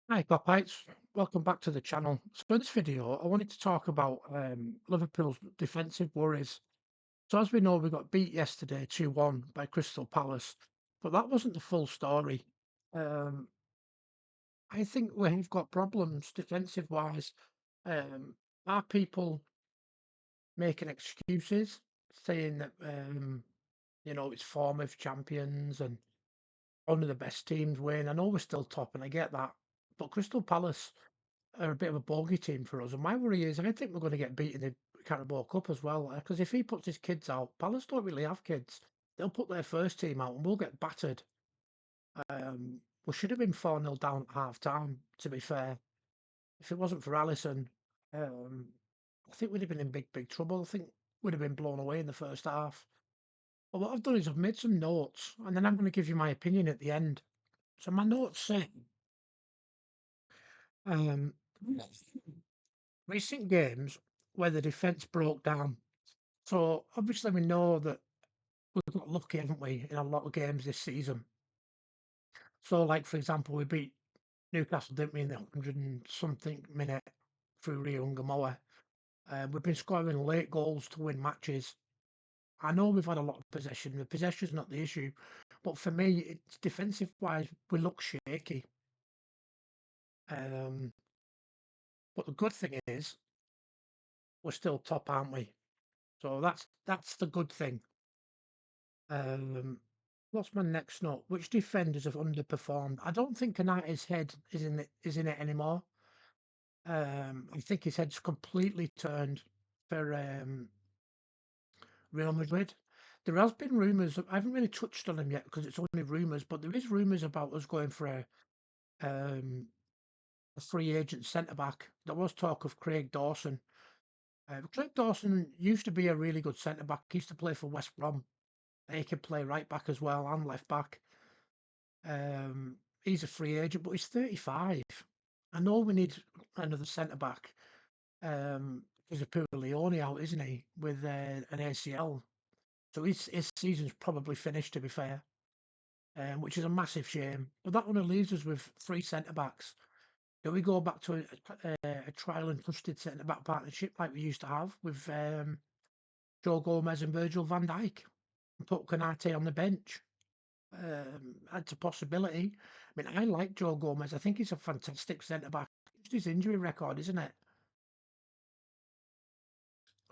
Hi, Kopites. Welcome back to the channel. So in this video, I wanted to talk about Liverpool's defensive worries. So as we know, we got beat yesterday 2-1 by Crystal Palace, but that wasn't the full story. Um, I think we've got problems defensive-wise. Are people making excuses, saying that it's form of champions and only the best teams win? I know we're still top, and I get that, but Crystal Palace are a bit of a bogey team for us. And my worry is, I think we're going to get beat in the Carabao Cup as well. Because if he puts his kids out, Palace don't really have kids. They'll put their first team out and we'll get battered. We should have been 4-0 down at half time, to be fair. If it wasn't for Allison, um, I think we'd have been in big, big trouble. I think we'd have been blown away in the first half. But what I've done is I've made some notes and then I'm going to give you my opinion at the end. So my notes say, um, recent games where the defence broke down. So obviously we know that we've got lucky, haven't we, in a lot of games this season. So like for example, we beat Newcastle, didn't we, in the 100 and something minute through YNWA. We've been scoring late goals to win matches. I know we've had a lot of possession. The possession's not the issue, but for me, it's defensive wise, we look shaky. Um, but the good thing is we're still top, aren't we? So that's the good thing. Um, what's my next note? Which defenders have underperformed? I don't think Kanata's head is in it anymore. I think his head's completely turned for Real Madrid. There has been rumours. I haven't really touched on him yet because it's only rumours, but there is rumours about us going for a free agent centre back. There was talk of Craig Dawson. Craig Dawson used to be a really good centre back. He used to play for West Brom. He could play right back as well and left back. He's a free agent, but he's 35. I know we need another centre back. Because of Leone out, isn't he, with an ACL? So his season's probably finished, to be fair, which is a massive shame. But that only leaves us with three centre backs. Do we go back to a trial and trusted centre back partnership like we used to have with Joe Gomez and Virgil van Dijk and put Konate on the bench? That's a possibility. I mean, I like Joe Gomez. I think he's a fantastic centre back. Just his injury record, isn't it?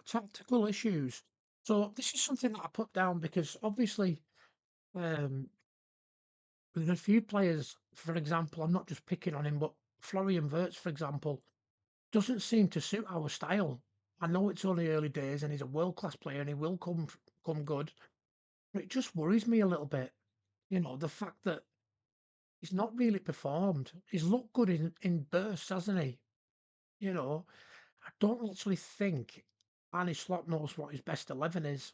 Tactical issues. So this is something that I put down because obviously um, there's a few players, for example, I'm not just picking on him, but Florian Wirtz, for example, doesn't seem to suit our style. I know it's only early days and he's a world class player and he will come good, but it just worries me a little bit. The fact that he's not really performed. He's looked good in bursts, hasn't he? You know, I don't actually think Arne Slot knows what his best 11 is.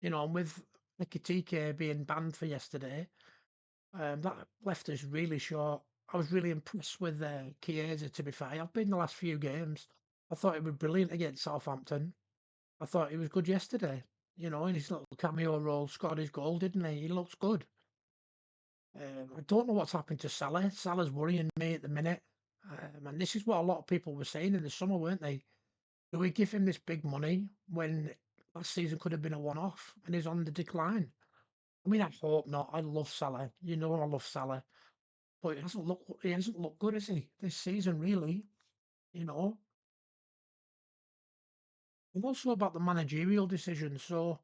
And with Nketiah being banned for yesterday, that left us really short. I was really impressed with Chiesa, to be fair. I've been the last few games. I thought he was brilliant against Southampton. I thought he was good yesterday. In his little cameo role, scored his goal, didn't he? He looks good. I don't know what's happened to Salah. Salah's worrying me at the minute. And this is what a lot of people were saying in the summer, weren't they? Do we give him this big money when last season could have been a one-off and he's on the decline? I mean, I hope not. I love Salah. I love Salah. But he hasn't looked good, has he, this season, really? You know. And also about the managerial decisions. So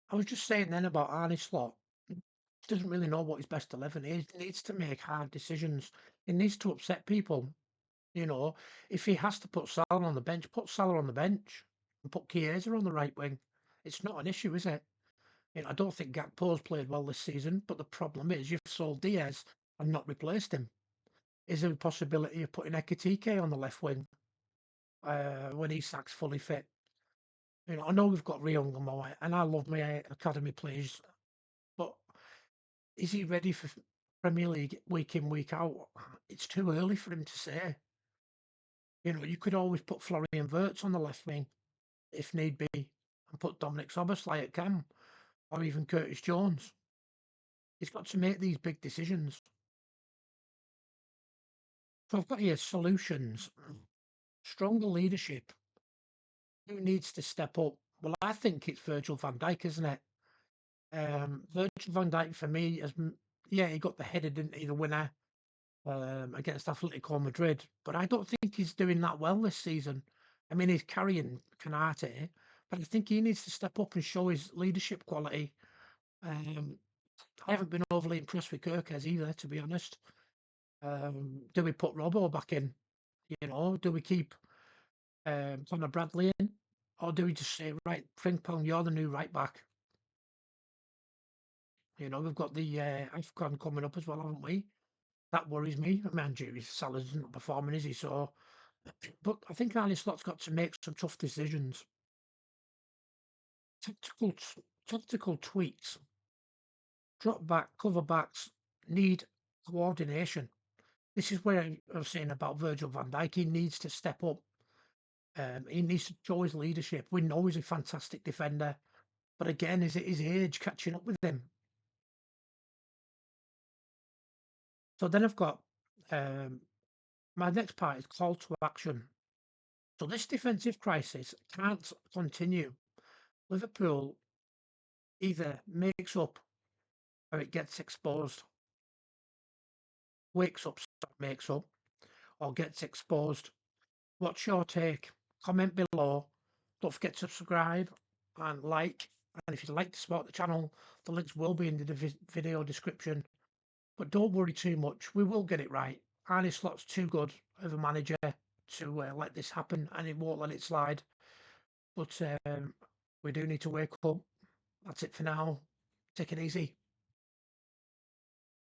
I was just saying then about Arne Slot. He doesn't really know what his best 11 is. He needs to make hard decisions. He needs to upset people. You know, if he has to put Salah on the bench, put Salah on the bench and put Chiesa on the right wing. It's not an issue, is it? I don't think Gakpo's played well this season, but the problem is you've sold Diaz and not replaced him. Is there a possibility of putting Ekitike on the left wing when Isak's fully fit? I know we've got Rio Moa, and I love my academy players, but is he ready for Premier League week in, week out? It's too early for him to say. You could always put Florian Wirtz on the left wing if need be, and put Dominic Szoboszlai at cam, or even Curtis Jones. He's got to make these big decisions. So I've got here solutions. Stronger leadership. Who needs to step up? Well, I think it's Virgil van Dijk, isn't it? Virgil van Dijk for me yeah, he got the header, didn't he, the winner against Atletico Madrid, but I don't think he's doing that well this season. I mean, he's carrying Canate, but I think he needs to step up and show his leadership quality. Um, I haven't been overly impressed with Kirkes either, to be honest. Do we put Robbo back in? Do we keep Conor Bradley in? Or do we just say, right, Frimpong, you're the new right back? We've got the AFCON coming up as well, haven't we? That worries me. Man, Jerry Salah's not performing, is he? So, but I think Arne Slot's got to make some tough decisions. Tactical, tactical tweaks, drop back, cover backs need coordination. This is where I was saying about Virgil van Dijk. He needs to step up. He needs to show his leadership. We know he's a fantastic defender, but again, is it his age catching up with him? So then I've got my next part is call to action. So this defensive crisis can't continue. Liverpool either makes up or it gets exposed. Wakes up, makes up, or gets exposed. What's your take? Comment below. Don't forget to subscribe and like. And if you'd like to support the channel, the links will be in the video description. But don't worry too much. We will get it right. Arne Slot's too good of a manager to let this happen, and he won't let it slide. But we do need to wake up. That's it for now. Take it easy.